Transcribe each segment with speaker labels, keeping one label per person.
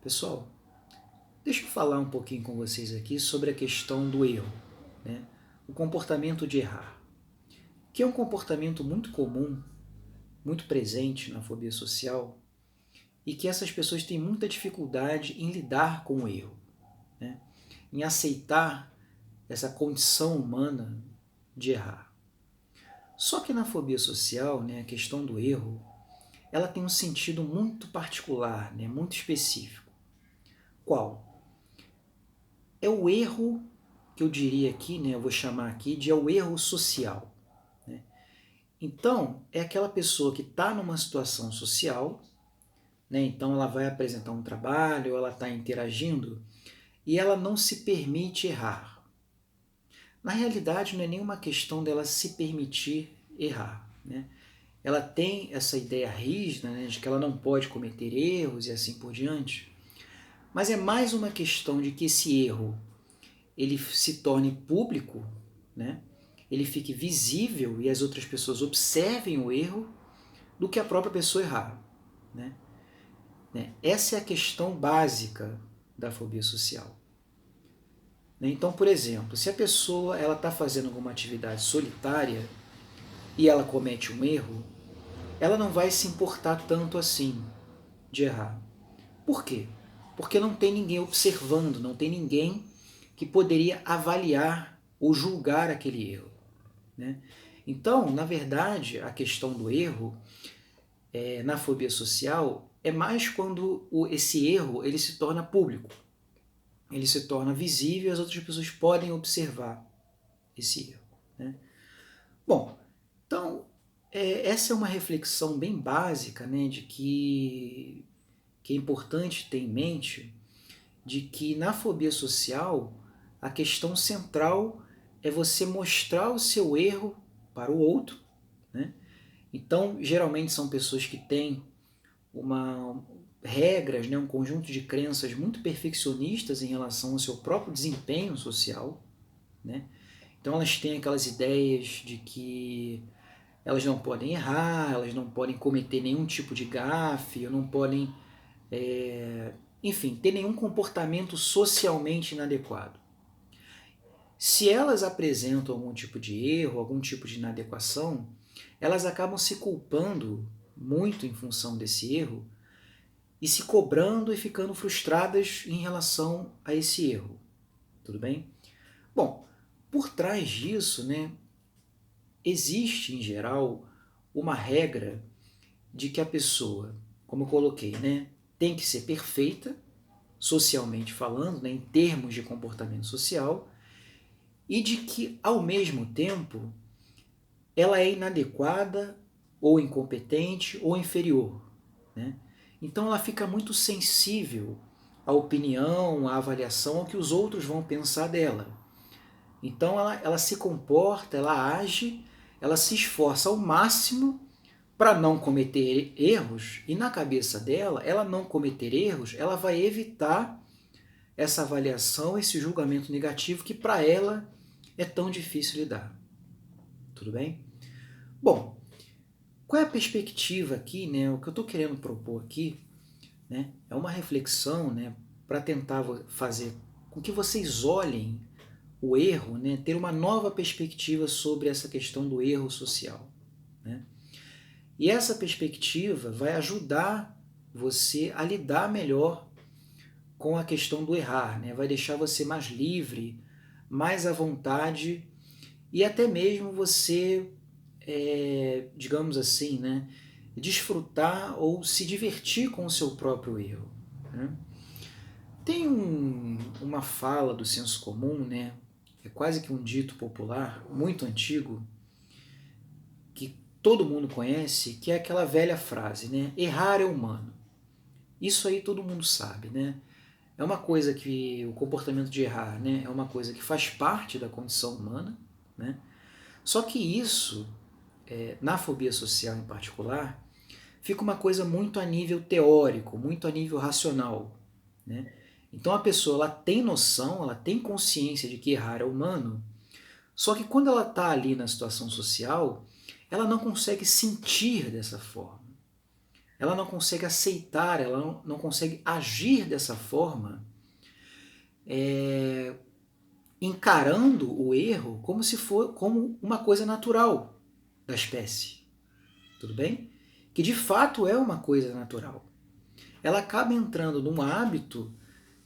Speaker 1: Pessoal, deixa eu falar um pouquinho com vocês aqui sobre a questão do erro, né? O comportamento de errar, que é um comportamento muito comum, muito presente na fobia social e que essas pessoas têm muita dificuldade em lidar com o erro, né? Em aceitar essa condição humana de errar. Só que na fobia social, né, a questão do erro, ela tem um sentido muito particular, né, muito específico. Qual? É o erro que eu diria aqui, né, eu vou chamar aqui de é o erro social. Né? Então, é aquela pessoa que está numa situação social, né, então ela vai apresentar um trabalho, ela está interagindo e ela não se permite errar. Na realidade, não é nenhuma questão dela se permitir errar. Né? Ela tem essa ideia rígida, né, de que ela não pode cometer erros e assim por diante, mas é mais uma questão de que esse erro ele se torne público, né? Ele fique visível e as outras pessoas observem o erro, do que a própria pessoa errar. Né? Essa é a questão básica da fobia social. Então, por exemplo, se a pessoa está fazendo alguma atividade solitária e ela comete um erro, ela não vai se importar tanto assim de errar. Por quê? Porque não tem ninguém observando, não tem ninguém que poderia avaliar ou julgar aquele erro. Né? Então, na verdade, a questão do erro na fobia social é mais quando esse erro ele se torna público, ele se torna visível e as outras pessoas podem observar esse erro. Né? Bom, então essa é uma reflexão bem básica, né, de que é importante ter em mente de que na fobia social a questão central é você mostrar o seu erro para o outro. Né? Então, geralmente são pessoas que têm regras, né, um conjunto de crenças muito perfeccionistas em relação ao seu próprio desempenho social. Né? Então elas têm aquelas ideias de que elas não podem errar, elas não podem cometer nenhum tipo de gafe, não podem, enfim, ter nenhum comportamento socialmente inadequado. Se elas apresentam algum tipo de erro, algum tipo de inadequação, elas acabam se culpando muito em função desse erro e se cobrando e ficando frustradas em relação a esse erro. Tudo bem? Bom, por trás disso, né, existe em geral uma regra de que a pessoa, como eu coloquei, né, tem que ser perfeita, socialmente falando, né, em termos de comportamento social, e de que, ao mesmo tempo, ela é inadequada, ou incompetente, ou inferior. Né? Então ela fica muito sensível à opinião, à avaliação, ao que os outros vão pensar dela. Então ela se comporta, ela age, ela se esforça ao máximo para não cometer erros, e na cabeça dela, ela não cometer erros, ela vai evitar essa avaliação, esse julgamento negativo que para ela é tão difícil lidar. Tudo bem? Bom, qual é a perspectiva aqui, né? O que eu estou querendo propor aqui, né, é uma reflexão, né, para tentar fazer com que vocês olhem o erro, né, ter uma nova perspectiva sobre essa questão do erro social. Né? E essa perspectiva vai ajudar você a lidar melhor com a questão do errar, né? Vai deixar você mais livre, mais à vontade e até mesmo você, digamos assim, né, desfrutar ou se divertir com o seu próprio erro. Né? Tem uma fala do senso comum, né, é quase que um dito popular, muito antigo, que todo mundo conhece, que é aquela velha frase, né, errar é humano. Isso aí todo mundo sabe, né? É uma coisa que o comportamento de errar, né, é uma coisa que faz parte da condição humana, né? Só que isso, na fobia social em particular, fica uma coisa muito a nível teórico, muito a nível racional. Né? Então a pessoa ela tem noção, ela tem consciência de que errar é humano, só que quando ela está ali na situação social, ela não consegue sentir dessa forma. ela não consegue aceitar, ela não consegue agir dessa forma, encarando o erro como se for como uma coisa natural da espécie, tudo bem? Que de fato é uma coisa natural. Ela acaba entrando num hábito,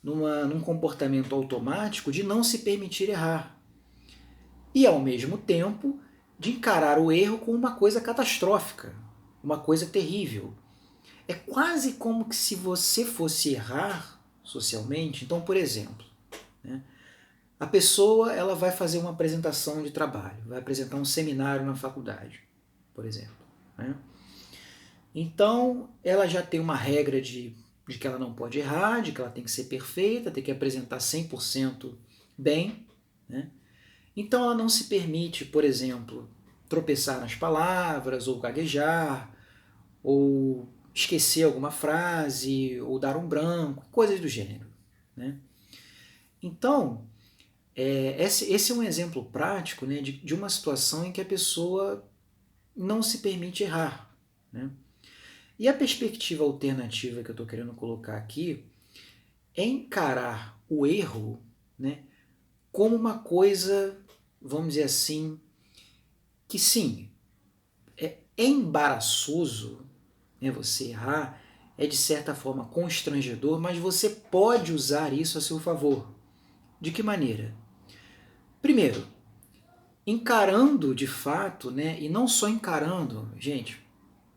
Speaker 1: num comportamento automático de não se permitir errar. E ao mesmo tempo de encarar o erro como uma coisa catastrófica, uma coisa terrível. É quase como que se você fosse errar socialmente. Então, por exemplo, né, a pessoa ela vai fazer uma apresentação de trabalho, vai apresentar um seminário na faculdade, por exemplo. Né? Então, ela já tem uma regra de que ela não pode errar, de que ela tem que ser perfeita, tem que apresentar 100% bem. Né? Então, ela não se permite, por exemplo, tropeçar nas palavras, ou gaguejar, ou esquecer alguma frase, ou dar um branco, coisas do gênero. Né? Então, esse é um exemplo prático, né, de uma situação em que a pessoa não se permite errar. Né? E a perspectiva alternativa que eu estou querendo colocar aqui é encarar o erro, né, como uma coisa, vamos dizer assim, que sim, é embaraçoso, né, você errar, é de certa forma constrangedor, mas você pode usar isso a seu favor. De que maneira? Primeiro, encarando de fato, né, e não só encarando, gente,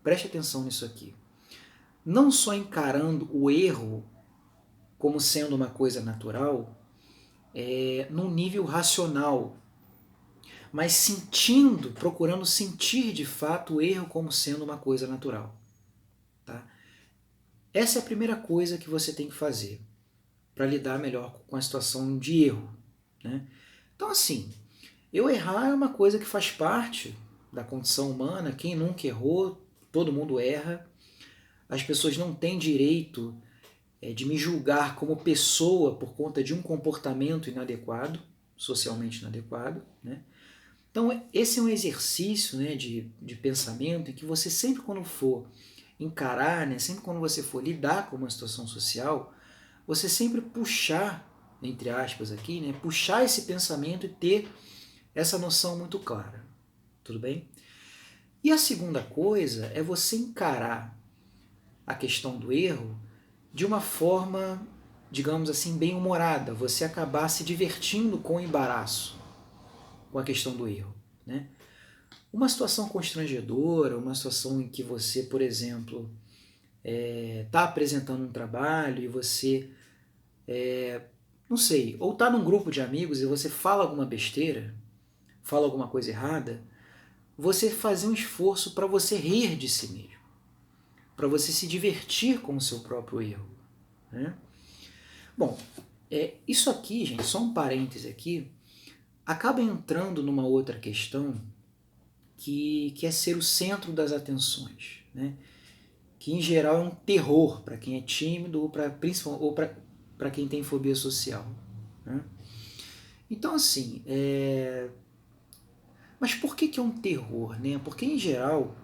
Speaker 1: preste atenção nisso aqui, não só encarando o erro como sendo uma coisa natural, num nível racional, mas sentindo, procurando sentir de fato o erro como sendo uma coisa natural. Tá? Essa é a primeira coisa que você tem que fazer para lidar melhor com a situação de erro. Né? Então, assim, eu errar é uma coisa que faz parte da condição humana. Quem nunca errou, todo mundo erra. As pessoas não têm direito de me julgar como pessoa por conta de um comportamento inadequado, socialmente inadequado. Né? Então, esse é um exercício, né, de pensamento em que você sempre quando for encarar, né, sempre quando você for lidar com uma situação social, você sempre puxar, entre aspas aqui, né, puxar esse pensamento e ter essa noção muito clara. Tudo bem? E a segunda coisa é você encarar a questão do erro de uma forma, digamos assim, bem humorada, você acabar se divertindo com o embaraço, com a questão do erro. Né? Uma situação constrangedora, uma situação em que você, por exemplo, está apresentando um trabalho e você, não sei, ou está num grupo de amigos e você fala alguma besteira, fala alguma coisa errada, você fazer um esforço para você rir de si mesmo, para você se divertir com o seu próprio erro. Né? Bom, isso aqui, gente, só um parêntese aqui, acaba entrando numa outra questão que é ser o centro das atenções, né? Que em geral é um terror para quem é tímido ou para quem tem fobia social. Né? Então, assim, mas por que é um terror? Né? Porque, em geral,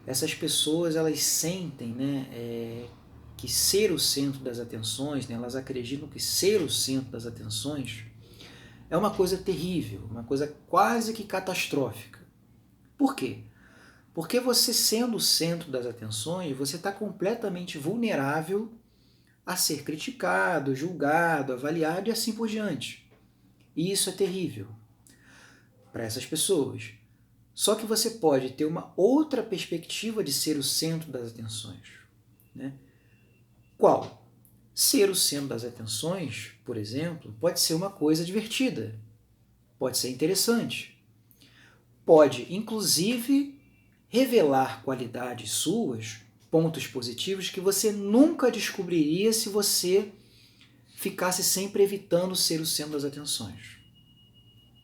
Speaker 1: essas pessoas elas sentem, né, que ser o centro das atenções, né, elas acreditam que ser o centro das atenções é uma coisa terrível, uma coisa quase que catastrófica. Por quê? Porque você sendo o centro das atenções, você está completamente vulnerável a ser criticado, julgado, avaliado e assim por diante. E isso é terrível para essas pessoas. Só que você pode ter uma outra perspectiva de ser o centro das atenções. Né? Qual? Ser o centro das atenções, por exemplo, pode ser uma coisa divertida, pode ser interessante, pode, inclusive, revelar qualidades suas, pontos positivos que você nunca descobriria se você ficasse sempre evitando ser o centro das atenções.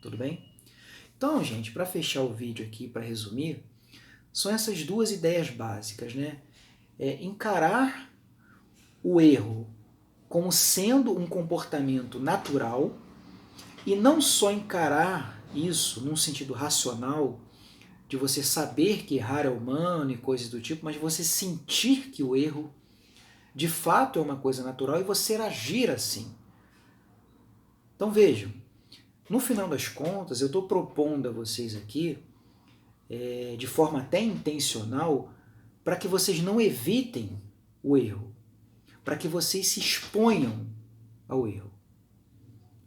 Speaker 1: Tudo bem? Então, gente, para fechar o vídeo aqui, para resumir, são essas duas ideias básicas, né? Encarar o erro como sendo um comportamento natural e não só encarar isso num sentido racional, de você saber que errar é humano e coisas do tipo, mas você sentir que o erro de fato é uma coisa natural e você agir assim. Então vejam, no final das contas, eu estou propondo a vocês aqui, de forma até intencional, para que vocês não evitem o erro, para que vocês se exponham ao erro.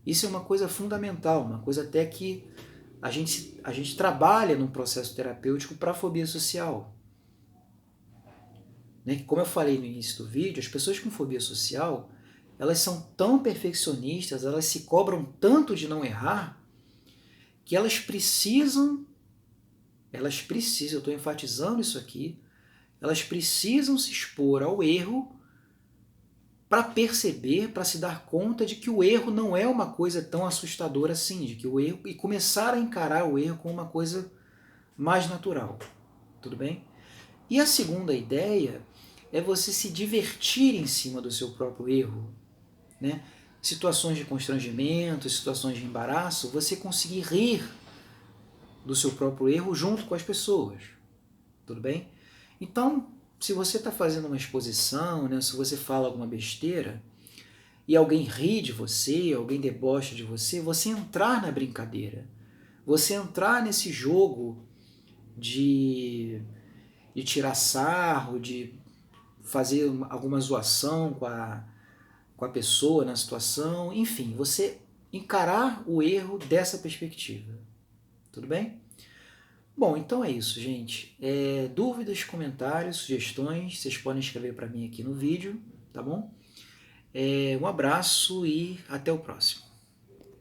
Speaker 1: Isso é uma coisa fundamental, uma coisa até que a gente trabalha num processo terapêutico para a fobia social. Né? Como eu falei no início do vídeo, as pessoas com fobia social, elas são tão perfeccionistas, elas se cobram tanto de não errar, que elas precisam, eu estou enfatizando isso aqui, elas precisam se expor ao erro para perceber, para se dar conta de que o erro não é uma coisa tão assustadora assim, de que o erro, e começar a encarar o erro como uma coisa mais natural. Tudo bem? E a segunda ideia é você se divertir em cima do seu próprio erro. Né? Situações de constrangimento, situações de embaraço, você conseguir rir do seu próprio erro junto com as pessoas. Tudo bem? Então, se você está fazendo uma exposição, né, se você fala alguma besteira, e alguém ri de você, alguém debocha de você, você entrar na brincadeira, você entrar nesse jogo de tirar sarro, de fazer alguma zoação com a pessoa na situação, enfim, você encarar o erro dessa perspectiva. Tudo bem? Bom, então é isso, gente. Dúvidas, comentários, sugestões, vocês podem escrever para mim aqui no vídeo, tá bom? Um abraço e até o próximo.